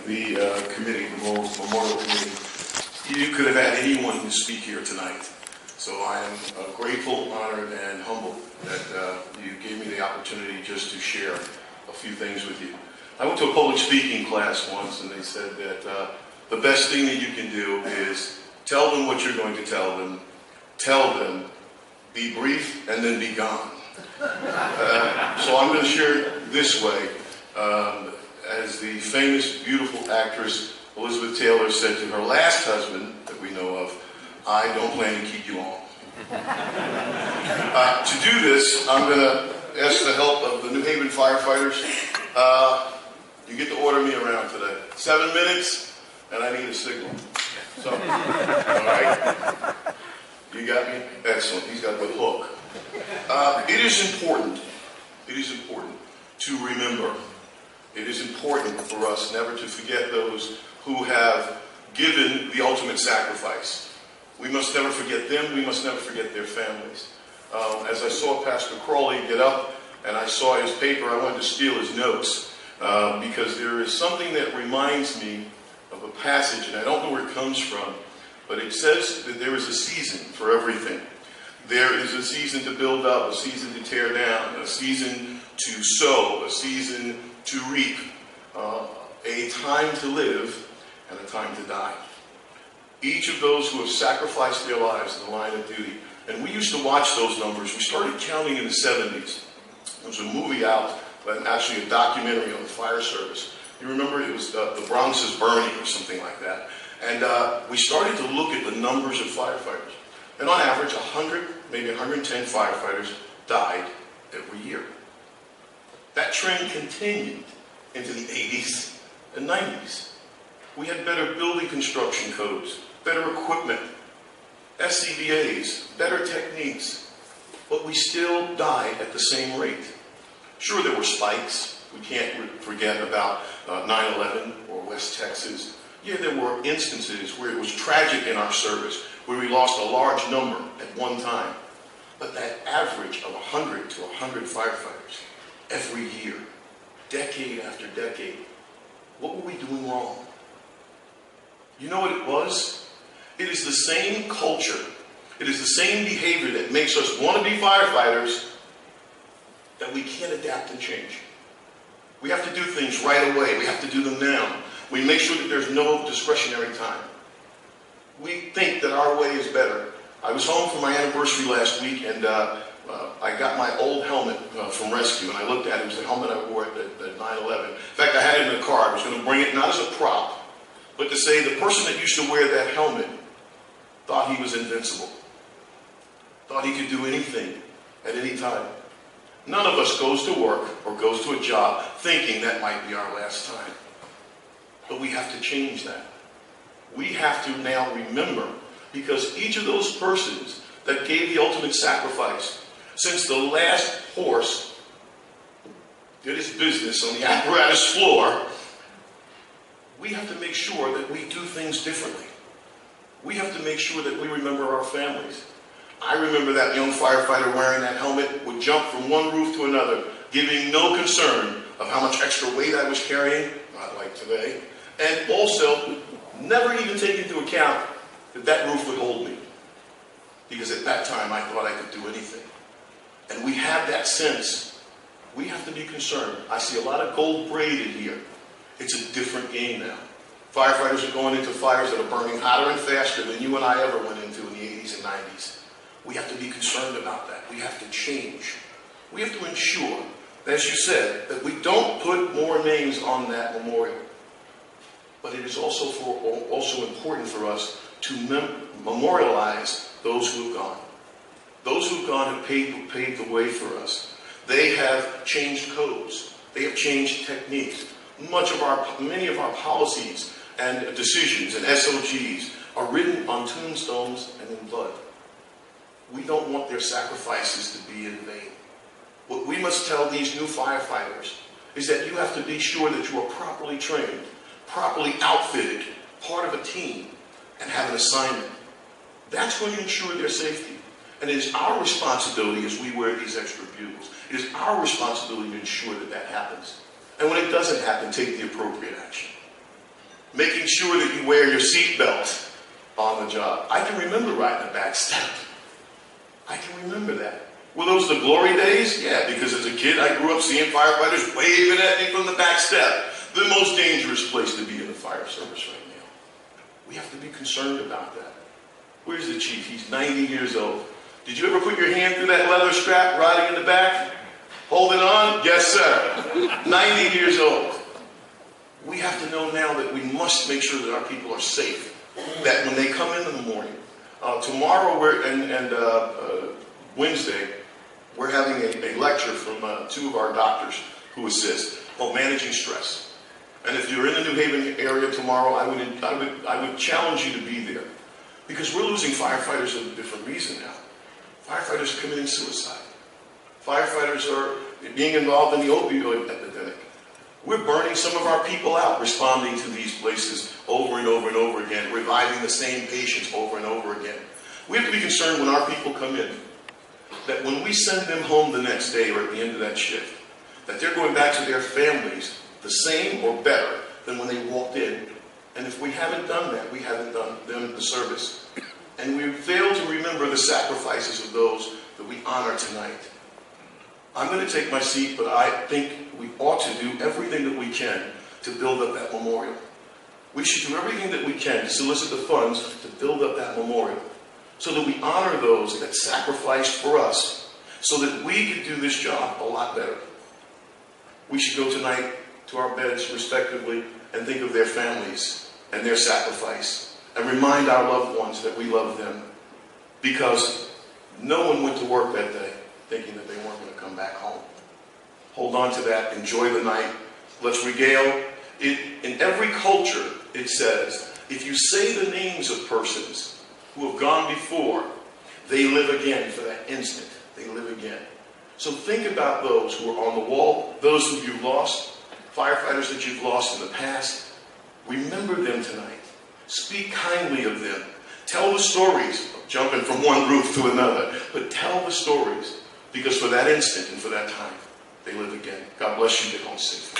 the committee, the Memorial Committee. You could have had anyone who speak here tonight. So I am grateful, honored, and humbled that you gave me the opportunity just to share a few things with you. I went to a public speaking class once, and they said that the best thing that you can do is tell them what you're going to tell them, be brief, and then be gone. So I'm going to share it this way. As the famous, beautiful actress Elizabeth Taylor said to her last husband that we know of, I don't plan to keep you on. To do this, I'm going to ask the help of the New Haven Firefighters. You get to order me around today. 7 minutes, and I need a signal. So, all right? You got me? Excellent. He's got the hook. It is important to remember. It is important for us never to forget those who have given the ultimate sacrifice. We must never forget them. We must never forget their families. As I saw Pastor Crawley get up and I saw his paper, I wanted to steal his notes because there is something that reminds me of a passage, and I don't know where it comes from, but it says that there is a season for everything. There is a season to build up, a season to tear down, a season to sow, a season to reap, a time to live, and a time to die. Each of those who have sacrificed their lives in the line of duty, and we used to watch those numbers. We started counting in the 70s. There was a movie out, but actually a documentary on the fire service. You remember it was The Bronx is Burning or something like that. And we started to look at the numbers of firefighters. And on average, 100, maybe 110 firefighters died every year. That trend continued into the 80s and 90s. We had better building construction codes, better equipment, SCBAs, better techniques, but we still died at the same rate. Sure, there were spikes. We can't forget about 9/11 or West Texas. Yeah, there were instances where it was tragic in our service, where we lost a large number at one time. But that average of 100 to 100 firefighters every year, decade after decade, what were we doing wrong? You know what it was? It is the same culture. It is the same behavior that makes us want to be firefighters that we can't adapt and change. We have to do things right away. We have to do them now. We make sure that there's no discretionary time. We think that our way is better. I was home for my anniversary last week, and I got my old helmet from rescue, and I looked at it. It was the helmet I wore at 9/11. In fact, I had it in the car. I was going to bring it not as a prop, but to say the person that used to wear that helmet thought he was invincible, thought he could do anything at any time. None of us goes to work or goes to a job thinking that might be our last time. But we have to change that. We have to now remember, because each of those persons that gave the ultimate sacrifice, since the last horse did his business on the apparatus floor, we have to make sure that we do things differently. We have to make sure that we remember our families. I remember that young firefighter wearing that helmet would jump from one roof to another, giving no concern of how much extra weight I was carrying, not like today, and also never even take into account that that roof would hold me. Because at that time I thought I could do anything. And we have that sense. We have to be concerned. I see a lot of gold braided here. It's a different game now. Firefighters are going into fires that are burning hotter and faster than you and I ever went into in the 80s and 90s. We have to be concerned about that. We have to change. We have to ensure, as you said, that we don't put more names on that memorial. But it is also important for us to memorialize those who have gone. Those who have gone have paved the way for us. They have changed codes. They have changed techniques. Many of our policies and decisions and SOGs are written on tombstones and in blood. We don't want their sacrifices to be in vain. What we must tell these new firefighters is that you have to be sure that you are properly trained, properly outfitted, part of a team, and have an assignment. That's going to ensure their safety. And it is our responsibility as we wear these extra bugles. It is our responsibility to ensure that that happens. And when it doesn't happen, take the appropriate action. making sure that you wear your seatbelt on the job. I can remember riding the back step. I can remember that. Were those the glory days? Yeah, because as a kid I grew up seeing firefighters waving at me from the back step. The most dangerous place to be in the fire service right now. We have to be concerned about that. Where's the chief? He's 90 years old. Did you ever put your hand through that leather strap riding in the back? Holding on? Yes, sir. 90 years old. We have to know now that we must make sure that our people are safe. That when they come in the morning, tomorrow and Wednesday, we're having a lecture from two of our doctors who assist on managing stress. And if you're in the New Haven area tomorrow, I would challenge you to be there. Because we're losing firefighters for a different reason now. Firefighters are committing suicide. Firefighters are being involved in the opioid epidemic. We're burning some of our people out responding to these places over and over and over again, reviving the same patients over and over again. We have to be concerned when our people come in, that when we send them home the next day or at the end of that shift, that they're going back to their families the same or better than when they walked in. And if we haven't done that, we haven't done them the service. And we fail to remember the sacrifices of those that we honor tonight. I'm going to take my seat, but I think we ought to do everything that we can to build up that memorial. We should do everything that we can to solicit the funds to build up that memorial so that we honor those that sacrificed for us so that we could do this job a lot better. We should go tonight to our beds respectively and think of their families and their sacrifice and remind our loved ones that we love them, because no one went to work that day thinking that they weren't going to come back home. Hold on to that. Enjoy the night. Let's regale. In every culture, it says, if you say the names of persons who have gone before, they live again for that instant. They live again. So think about those who are on the wall, those who you've lost, firefighters that you've lost in the past. Remember them tonight. Speak kindly of them. Tell the stories of jumping from one roof to another, but tell the stories, because for that instant and for that time, they live again. God bless you. Get home safe.